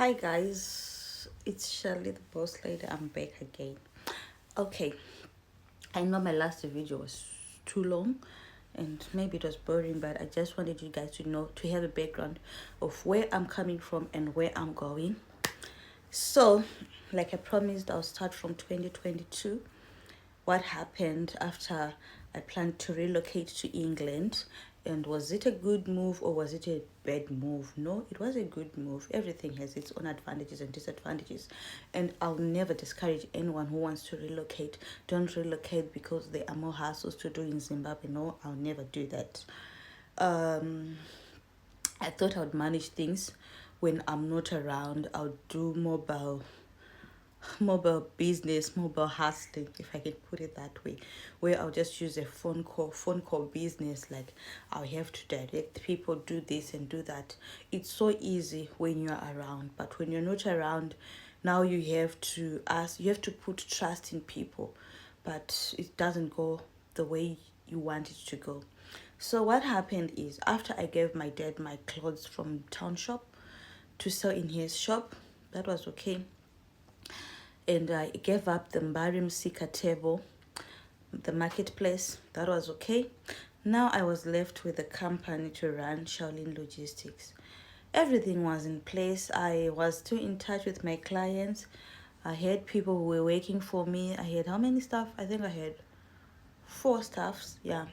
Hi guys, it's Shirley the boss lady. I'm back again. Okay, I know my last video was too long and maybe it was boring, but I just wanted you guys to know, to have a background of where I'm coming from and where I'm going. So, like I promised, I'll start from 2022. What happened after I planned to relocate to England, and was it a good move or was it a bad move? No, it was a good move. Everything has its own advantages and disadvantages, and I'll never discourage anyone who wants to relocate. Don't relocate because there are more hassles to do in Zimbabwe. No, I'll never do that. um I thought I would manage things when I'm not around. I'll do mobile business, mobile hustling, if I can put it that way, where I'll just use a phone call business. Like, I'll have to direct people, do this and do that. It's so easy when you're around, but when you're not around, now you have to ask, you have to put trust in people, but it doesn't go the way you want it to go. So what happened is, after I gave my dad my clothes from town shop to sell in his shop, that was okay, and I gave up the Mbarim Sika table, the marketplace. That was okay. Now I was left with a company to run, Shaolin Logistics. Everything was in place. I was still in touch with my clients. I had people who were working for me. I had how many staff? I think I had four staffs. Yeah,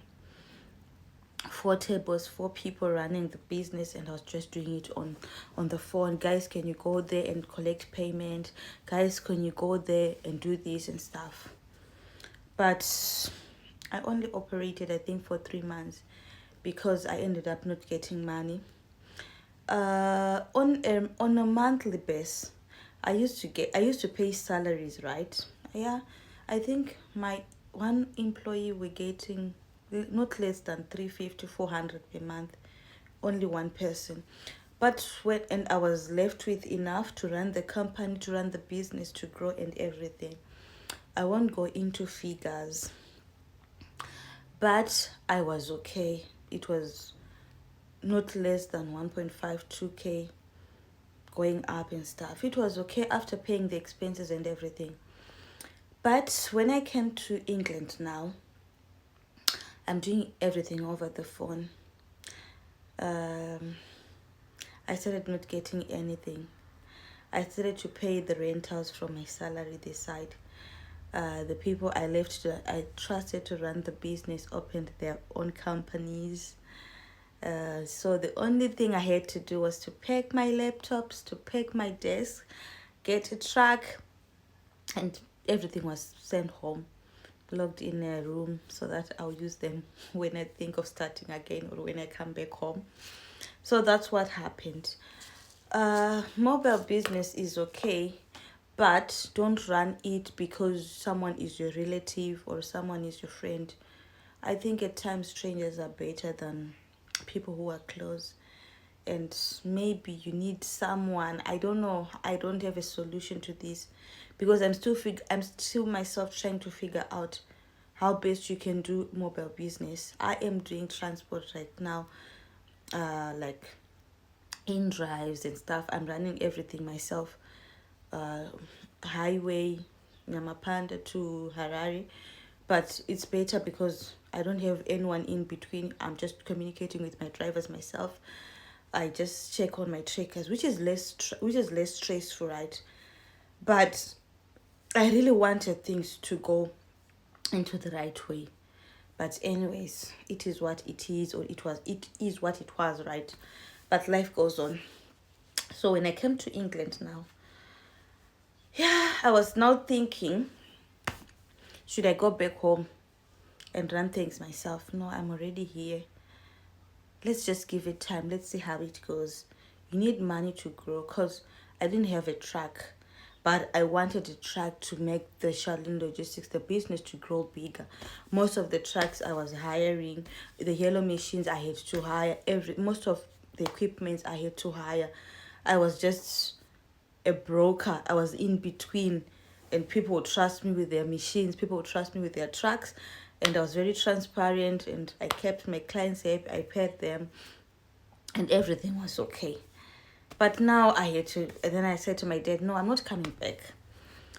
four tables, four people running the business, and I was just doing it on the phone. Guys, can you go there and collect payment? Guys, can you go there and do this and stuff? But I only operated, I think, for 3 months because I ended up not getting money. On a monthly basis, I used to pay salaries, right? Yeah, I think my one employee were getting not less than 350, 400 per month. Only one person. But when, and I was left with enough to run the company, to run the business, to grow and everything. I won't go into figures, but I was okay. It was not less than 1.52k going up and stuff. It was okay after paying the expenses and everything. But when I came to England now, I'm doing everything over the phone. I started not getting anything. I started to pay the rentals from my salary this side. The people I trusted to run the business opened their own companies. So the only thing I had to do was to pack my laptops, to pack my desk, get a truck, and everything was sent home, locked in a room so that I'll use them when I think of starting again or when I come back home. So that's what happened. Mobile business is okay, but don't run it because someone is your relative or someone is your friend. I think at times strangers are better than people who are close. And maybe you need someone. I don't know. I don't have a solution to this because I'm still myself trying to figure out how best you can do mobile business. I am doing transport right now, like in drives and stuff. I'm running everything myself. uh, Highway Namapanda to Harare, but it's better because I don't have anyone in between. I'm just communicating with my drivers myself. I just check on my trackers, which is less stressful, right? But I really wanted things to go into the right way. But anyways, it is what it is, or it is what it was, right? But life goes on. So when I came to England now, yeah, I was now thinking, should I go back home and run things myself? No, I'm already here. Let's just give it time. Let's see how it goes. You need money to grow because I didn't have a truck, but I wanted a truck to make the Charlene Logistics, the business, to grow bigger. Most of the trucks I was hiring, the yellow machines I had to hire, most of the equipment I had to hire. I was just a broker. I was in between, and people would trust me with their machines, people would trust me with their trucks, and I was very transparent, and I kept my clients happy. I paid them, and everything was okay. But now I had to, and then I said to my dad, no, I'm not coming back.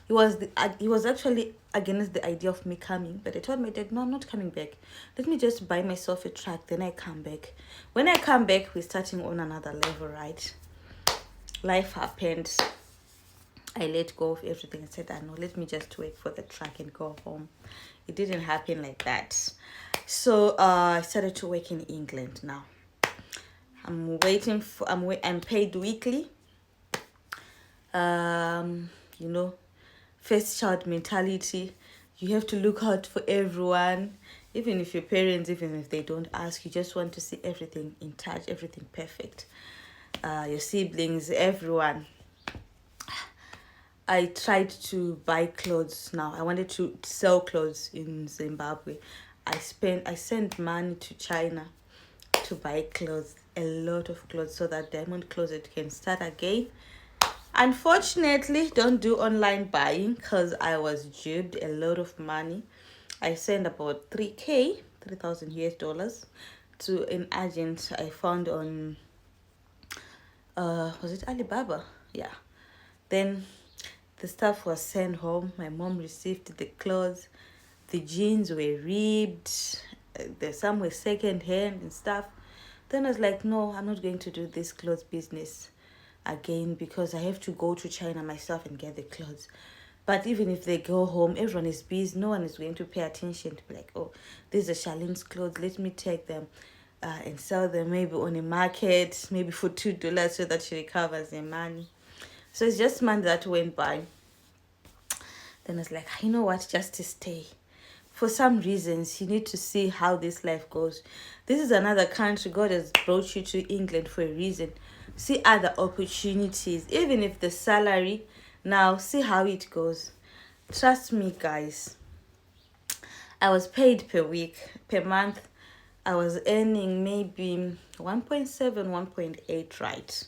He was actually against the idea of me coming, but I told my dad, no, I'm not coming back. Let me just buy myself a truck, then I come back. When I come back, we're starting on another level, right? Life happened. I let go of everything. I said, I know, let me just wait for the truck and go home. It didn't happen like that. So I started to work in England now. I'm paid weekly. You know, first child mentality. You have to look out for everyone, even if your parents, even if they don't ask, you just want to see everything in touch, everything perfect. Your siblings, everyone. I tried to buy clothes now. I wanted to sell clothes in Zimbabwe. I sent money to China to buy clothes, a lot of clothes, so that Diamond Closet can start again. Unfortunately, don't do online buying because I was duped a lot of money. I sent about 3,000 US dollars to an agent I found on was it Alibaba? Yeah. Then the stuff was sent home. My mom received the clothes. The jeans were ripped. Some were second hand and stuff. Then I was like, no, I'm not going to do this clothes business again because I have to go to China myself and get the clothes. But even if they go home, everyone is busy. No one is going to pay attention to be like, oh, these are Charlene's clothes. Let me take them and sell them maybe on a market, maybe for $2 so that she recovers the money. So it's just month that went by. Then I was like, you know what, just to stay. For some reasons, you need to see how this life goes. This is another country. God has brought you to England for a reason. See other opportunities, even if the salary, now see how it goes. Trust me, guys. I was paid per week, per month. I was earning maybe 1.7, 1.8, right?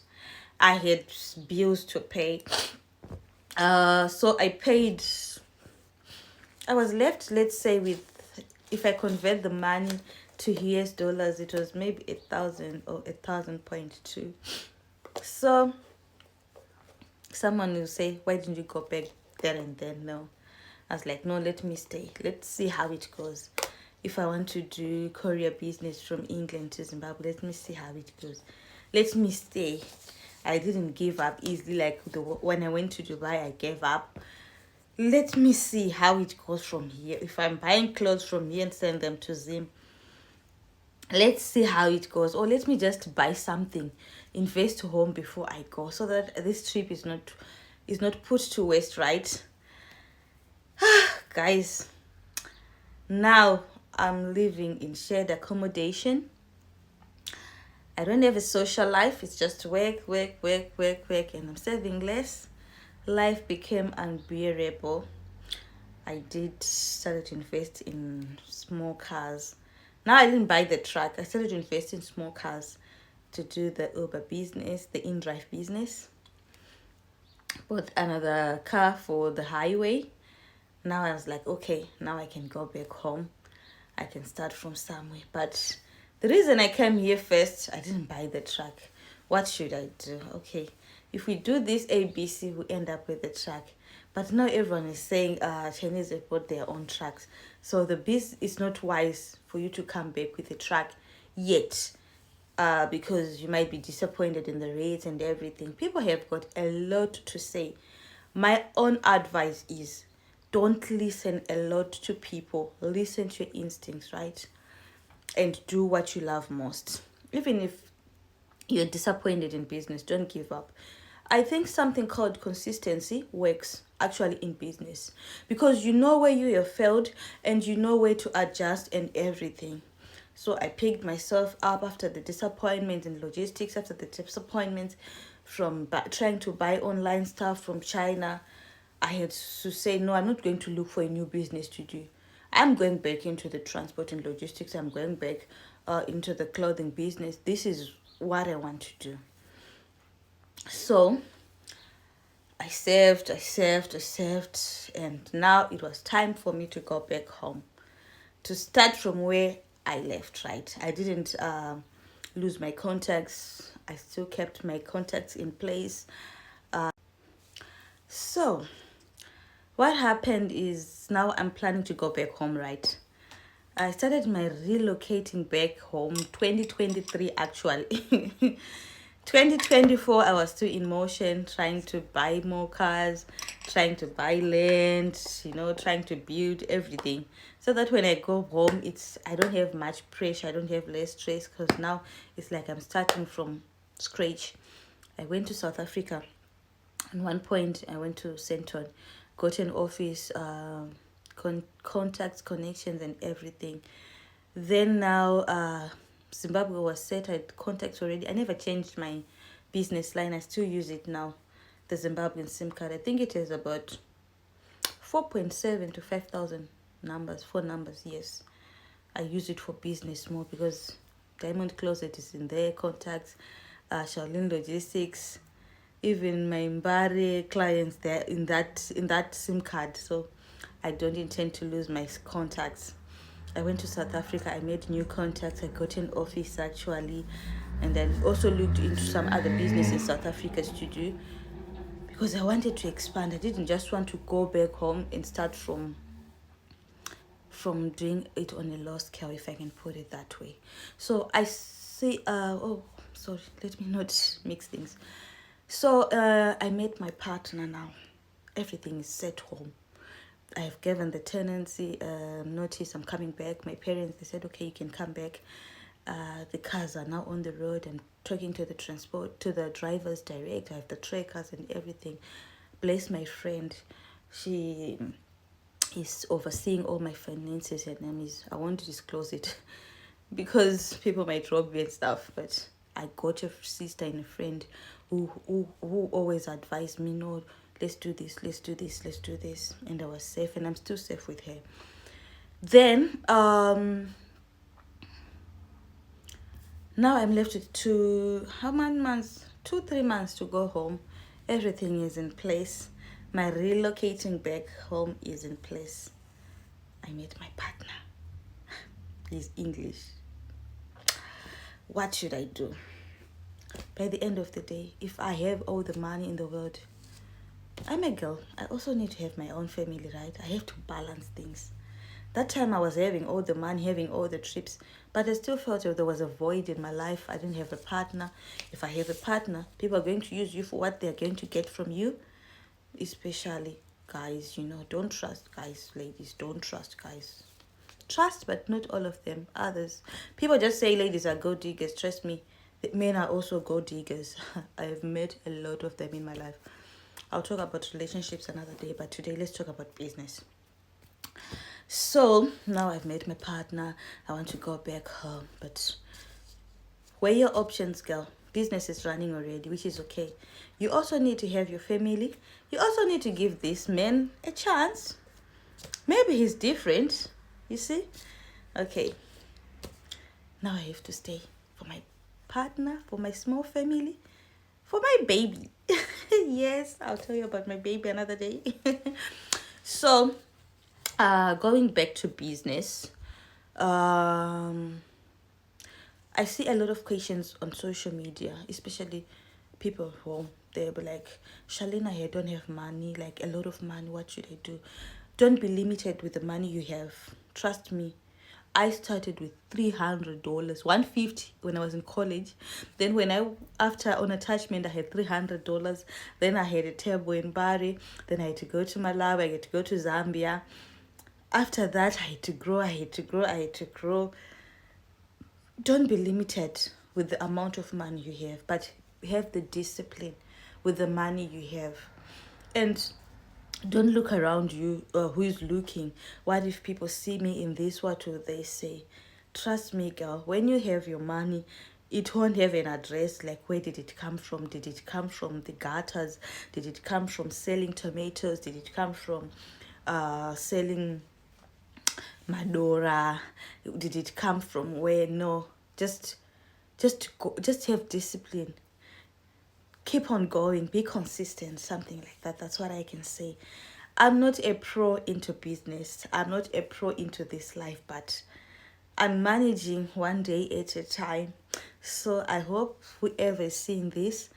I had bills to pay. So I was left, let's say, with, if I convert the money to US dollars, it was maybe 1,000 or 1,000.2. So someone will say, why didn't you go back there and then? No. I was like, no, let me stay. Let's see how it goes. If I want to do courier business from England to Zimbabwe, let me see how it goes. Let me stay. I didn't give up easily. Like when I went to Dubai, I gave up. Let me see how it goes from here. If I'm buying clothes from here and send them to Zim, let's see how it goes. Or let me just buy something, invest home before I go, so that this trip is not put to waste, right? Guys, now I'm living in shared accommodation. I don't have a social life. It's just work, and I'm saving less. Life became unbearable. I started to invest in small cars. Now I didn't buy the truck. I started to invest in small cars to do the Uber business, the in-drive business. Bought another car for the highway. Now I was like, okay, now I can go back home. I can start from somewhere. But the reason I came here first, I didn't buy the truck. What should I do? Okay, if we do this ABC, we end up with the truck. But now everyone is saying Chinese have bought their own trucks. So it's not wise for you to come back with a truck yet. Because you might be disappointed in the rates and everything. People have got a lot to say. My own advice is don't listen a lot to people. Listen to your instincts, right? And do what you love most. Even if you're disappointed in business, don't give up. I think something called consistency works actually in business because you know where you have failed and you know where to adjust and everything. So I picked myself up after the disappointment in logistics, after the disappointment from trying to buy online stuff from China. I had to say, no, I'm not going to look for a new business to do. I'm going back into the transport and logistics. I'm going back into the clothing business. This is what I want to do. So I saved, and now it was time for me to go back home, to start from where I left, right? I didn't lose my contacts. I still kept my contacts in place. So what happened is now I'm planning to go back home, right? I started my relocating back home 2023 actually. 2024 I was still in motion, trying to buy more cars, trying to buy land, trying to build everything, so that when I go home, I don't have much pressure, I don't have less stress, because now it's like I'm starting from scratch. I went to South Africa. At one point I went to Centon, got an office, contacts, connections and everything. Then now Zimbabwe was set. I had contacts already. I never changed my business line. I still use it now, the Zimbabwean SIM card. I think it is about 4.7 to 5,000 numbers, phone numbers. Yes, I use it for business more, because Diamond Closet is in there, contacts, Shaolin Logistics, even my Mbari clients, they're in that SIM card. So I don't intend to lose my contacts. I went to South Africa. I made new contacts. I got an office actually, and I also looked into some other business in South Africa to do, because I wanted to expand. I didn't just want to go back home and start from doing it on a low scale, if I can put it that way. So I see. Oh, sorry. Let me not mix things. So I met my partner now. Everything is set home. I've given the tenancy notice. I'm coming back. My parents, they said, okay, you can come back. The cars are now on the road. I'm talking to the drivers direct. I have the trackers and everything. Bless my friend. She is overseeing all my finances. Her name is, I won't disclose it because people might rob me and stuff, but I got a sister and a friend who always advised me, no, let's do this, let's do this, let's do this. And I was safe, and I'm still safe with her. Then now I'm left with 2-3 months to go home. Everything is in place. My relocating back home is in place. I met my partner. He's English. What should I do? By the end of the day, if I have all the money in the world, I'm a girl. I also need to have my own family, right? I have to balance things. That time I was having all the money, having all the trips, but I still felt there was a void in my life. I didn't have a partner. If I have a partner, people are going to use you for what they're going to get from you. Especially guys, don't trust guys. Ladies, don't trust guys. Trust, but not all of them. Others, people just say ladies are gold diggers. Trust me, men are also gold diggers. I've met a lot of them in my life. I'll talk about relationships another day, but today let's talk about business. So now I've met my partner. I want to go back home, but weigh your options, girl. Business is running already, which is okay. You also need to have your family. You also need to give this man a chance. Maybe he's different, you see? Okay. Now I have to stay for my partner, for my small family, for my baby. Yes, I'll tell you about my baby another day. So, going back to business, I see a lot of questions on social media, especially people who they'll be like, Shalina, I don't have money, like a lot of money, what should I do? Don't be limited with the money you have. Trust me. I started with $300, $150 when I was in college. Then after on attachment, I had $300. Then I had a table in Bari. Then I had to go to Malawi. I had to go to Zambia. After that, I had to grow. Don't be limited with the amount of money you have, but have the discipline with the money you have. And don't look around you, who is looking. What if people see me in this? What will they say? Trust me, girl, when you have your money, it won't have an address like where did it come from? Did it come from the gutters? Did it come from selling tomatoes? Did it come from selling Madora? Did it come from where? No, just go, just have discipline. Keep on going, be consistent, something like that. That's what I can say. I'm not a pro into business. I'm not a pro into this life, but I'm managing one day at a time. So I hope whoever is seeing this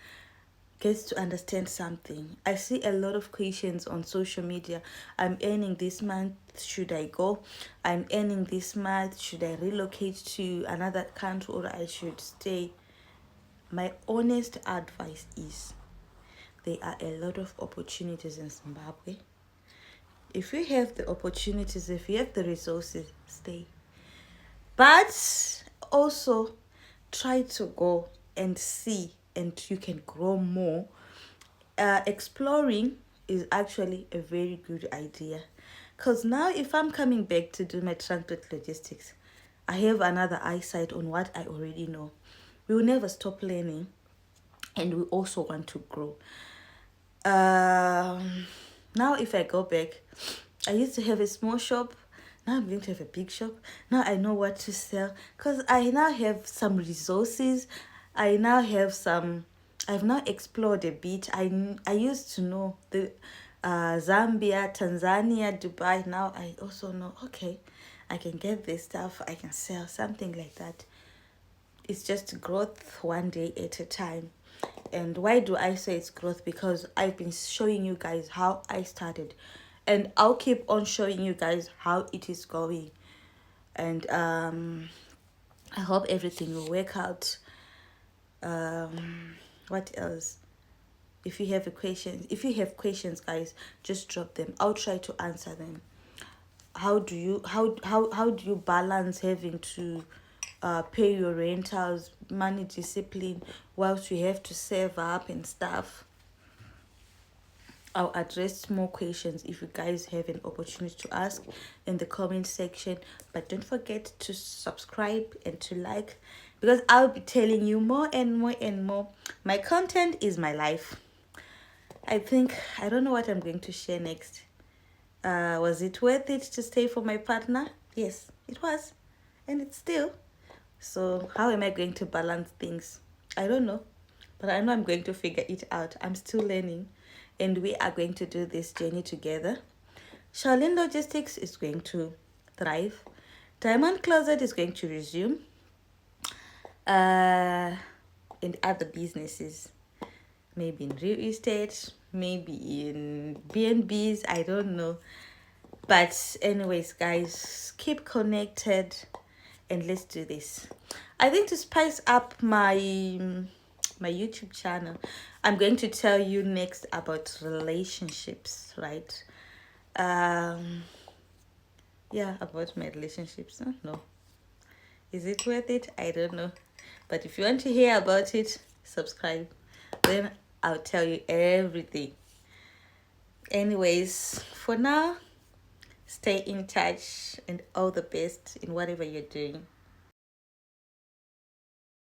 gets to understand something. I see a lot of questions on social media. I'm earning this month, should I go? I'm earning this month, should I relocate to another country or I should stay? My honest advice is there are a lot of opportunities in Zimbabwe. If you have the opportunities, if you have the resources, stay. But also try to go and see, and you can grow more. Exploring is actually a very good idea, because now if I'm coming back to do my transport logistics, I have another eyesight on what I already know. We will never stop learning, and we also want to grow. Now if I go back, I used to have a small shop. Now I'm going to have a big shop. Now I know what to sell, because I now have some resources. I now have some. I've now explored a bit. I used to know the Zambia, Tanzania, Dubai. Now I also know, okay, I can get this stuff, I can sell something like that. It's just growth one day at a time. And why do I say it's growth? Because I've been showing you guys how I started, and I'll keep on showing you guys how it is going. And I hope everything will work out. What else? If you have questions, guys, just drop them. I'll try to answer them. How do you balance having to pay your rentals, money discipline, whilst you have to save up and stuff? I'll address more questions if you guys have an opportunity to ask in the comment section. But don't forget to subscribe and to like, because I'll be telling you more and more and more. My content is my life. I don't know what I'm going to share next. Was it worth it to stay for my partner? Yes, it was. And it's still. So how am I going to balance things? I don't know. But I know I'm going to figure it out. I'm still learning. And we are going to do this journey together. Charlene Logistics is going to thrive. Diamond Closet is going to resume. And other businesses. Maybe in real estate. Maybe in B&Bs. I don't know. But anyways, guys, keep connected. And let's do this. I think to spice up my YouTube channel, I'm going to tell you next about relationships, right? Yeah, about my relationships. No. Is it worth it? I don't know. But if you want to hear about it, subscribe. Then I'll tell you everything. Anyways, for now, stay in touch and all the best in whatever you're doing.